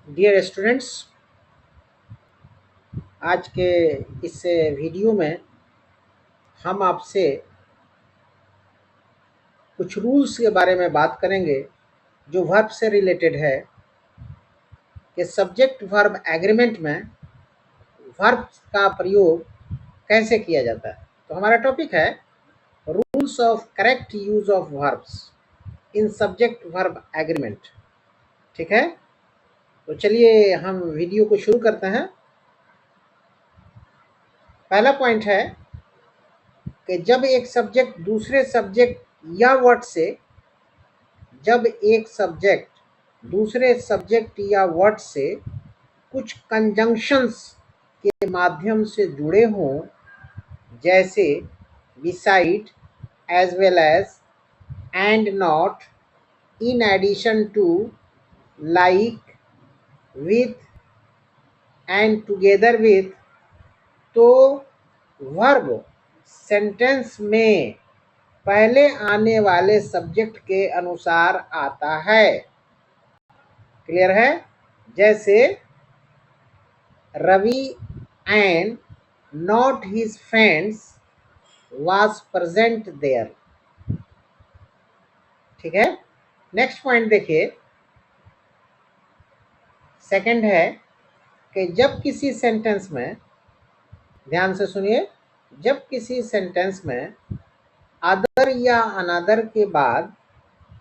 Dear students, आज के इस वीडियो में हम आपसे कुछ रूल्स के बारे में बात करेंगे जो वर्ब से रिलेटेड है कि सब्जेक्ट वर्ब एग्रीमेंट में वर्ब का प्रयोग कैसे किया जाता है। तो हमारा टॉपिक है rules of correct use of verbs in subject verb agreement. ठीक है, तो चलिए हम वीडियो को शुरू करते हैं। पहला पॉइंट है कि जब एक सब्जेक्ट दूसरे सब्जेक्ट या वर्ड से जब एक सब्जेक्ट दूसरे सब्जेक्ट या वर्ड से कुछ कंजंक्शंस के माध्यम से जुड़े हों, जैसे beside, as well as, and not, in addition to, like, with, and together with, तो वर्ब सेंटेंस में पहले आने वाले सब्जेक्ट के अनुसार आता है। क्लियर है? जैसे Ravi and not his friends was present there. ठीक है, नेक्स्ट पॉइंट देखिए। सेकंड है कि जब किसी सेंटेंस में, ध्यान से सुनिए, जब किसी सेंटेंस में अदर या अनदर के बाद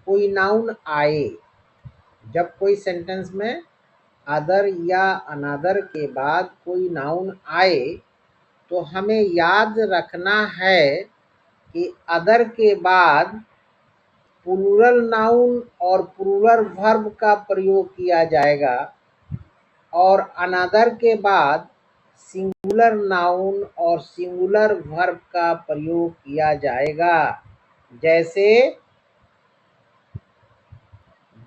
कोई नाउन आए, जब कोई सेंटेंस में अदर या अनदर के बाद कोई नाउन आए तो हमें याद रखना है कि अदर के बाद प्लूरल नाउन और प्लूरल वर्ब का प्रयोग किया जाएगा और अनदर के बाद सिंगुलर नाउन और सिंगुलर वर्ब का प्रयोग किया जाएगा। जैसे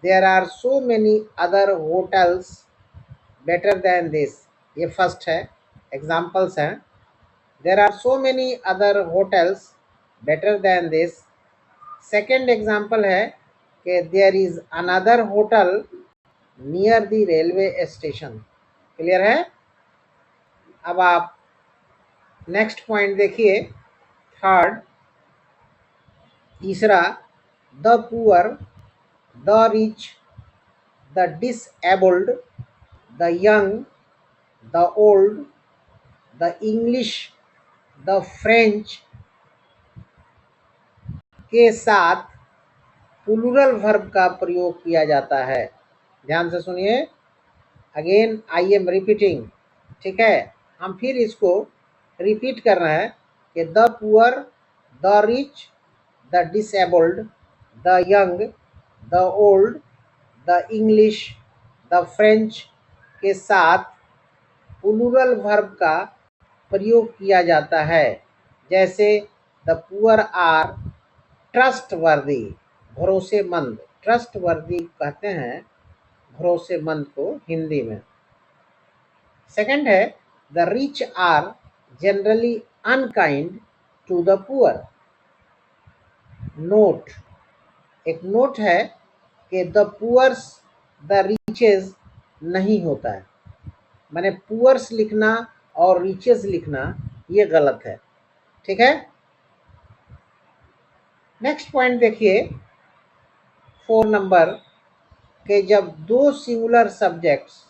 there are so many other hotels better than this, ये फर्स्ट है, एग्जाम्पल्स हैं। There are so many other hotels better than this. Second example है कि there is another hotel near the railway station. Clear है? अब आप next point देखिए, third, तीसरा, the poor, the rich, the disabled, the young, the old, the English, the French के साथ plural verb का प्रयोग किया जाता है। ध्यान से सुनिए, अगेन आई एम रिपीटिंग। ठीक है, हम फिर इसको रिपीट कर रहे हैं कि the poor, the rich, the disabled, the young, the old, the English, the French के साथ प्लूरल वर्ब का प्रयोग किया जाता है। जैसे द पुअर आर ट्रस्टवर्दी, भरोसेमंद। ट्रस्टवर्दी कहते हैं भरोसेमंद को हिंदी में। सेकंड है the rich are generally unkind to the poor. Note, एक नोट है कि द पुअर्स द रिचेस नहीं होता है, मैंने पुअर्स लिखना और रिचेस लिखना ये गलत है। ठीक है, नेक्स्ट पॉइंट देखिए, 4 नंबर, कि जब दो सिंगुलर सब्जेक्ट्स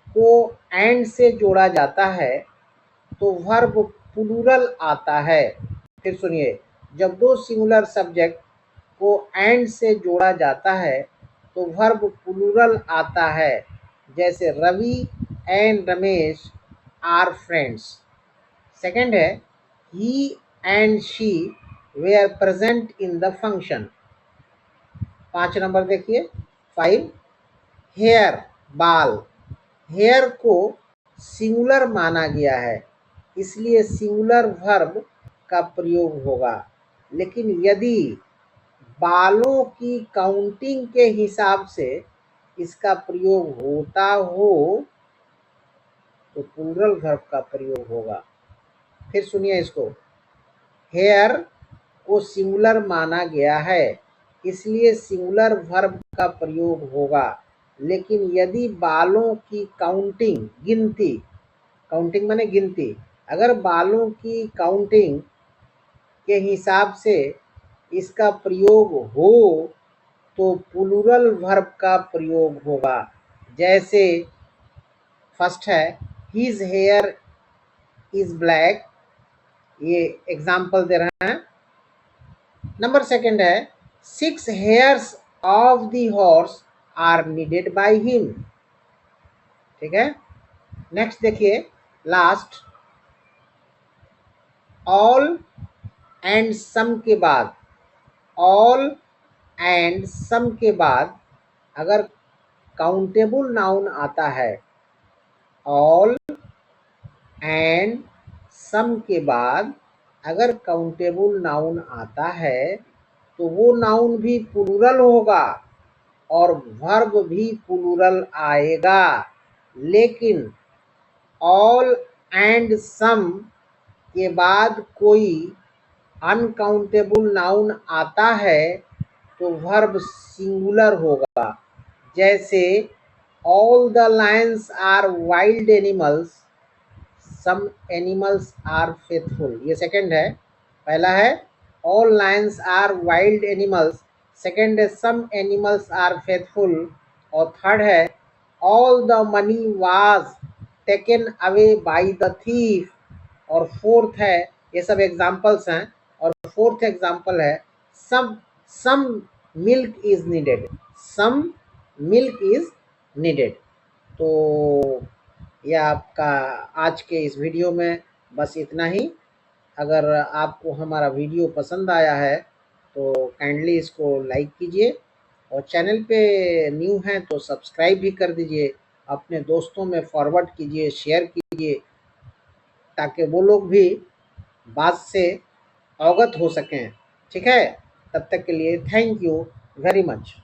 को एंड से जोड़ा जाता है तो वर्ब प्लूरल आता है। फिर सुनिए, जब दो सिंगुलर सब्जेक्ट को एंड से जोड़ा जाता है तो वर्ब प्लूरल आता है। जैसे Ravi and Ramesh are friends. Second है he and she were present in the function. 5 नंबर देखिए, 5, हेयर, बाल। हेयर को सिंगुलर माना गया है इसलिए सिंगुलर वर्ब का प्रयोग होगा, लेकिन यदि बालों की काउंटिंग के हिसाब से इसका प्रयोग होता हो तो प्लूरल वर्ब का प्रयोग होगा। फिर सुनिए इसको, हेयर को सिंगुलर माना गया है इसलिए सिंगुलर वर्ब का प्रयोग होगा। लेकिन यदि बालों की काउंटिंग माने गिनती, अगर बालों की काउंटिंग के हिसाब से इसका प्रयोग हो तो प्लूरल वर्ब का प्रयोग होगा। जैसे फर्स्ट है हिज हेयर इज ब्लैक, ये एग्जाम्पल दे रहे हैं। नंबर सेकंड है 6 hairs of the horse are needed by him. ठीक है, नेक्स्ट देखिए लास्ट, ऑल एंड सम के बाद, ऑल एंड सम के बाद अगर काउंटेबल नाउन आता है, ऑल एंड सम के बाद अगर काउंटेबल नाउन आता है तो वो नाउन भी प्लूरल होगा और वर्ब भी प्लूरल आएगा। लेकिन ऑल एंड सम के बाद कोई अनकाउंटेबल नाउन आता है तो वर्ब सिंगुलर होगा। जैसे all the lions are wild animals, some animals are faithful. ये सेकंड है, पहला है all lions are wild animals, second है सम एनिमल्स आर फेथफुल, और थर्ड है all the money was taken away by the thief, और fourth है, ये सब एग्जाम्पल्स हैं, और फोर्थ एग्जाम्पल है some some milk is needed, some milk is needed. तो यह आपका आज के इस वीडियो में बस इतना ही। अगर आपको हमारा वीडियो पसंद आया है तो काइंडली इसको लाइक कीजिए, और चैनल पे न्यू हैं तो सब्सक्राइब भी कर दीजिए, अपने दोस्तों में फॉरवर्ड कीजिए, शेयर कीजिए, ताकि वो लोग भी बात से अवगत हो सकें। ठीक है, तब तक के लिए थैंक यू वेरी मच।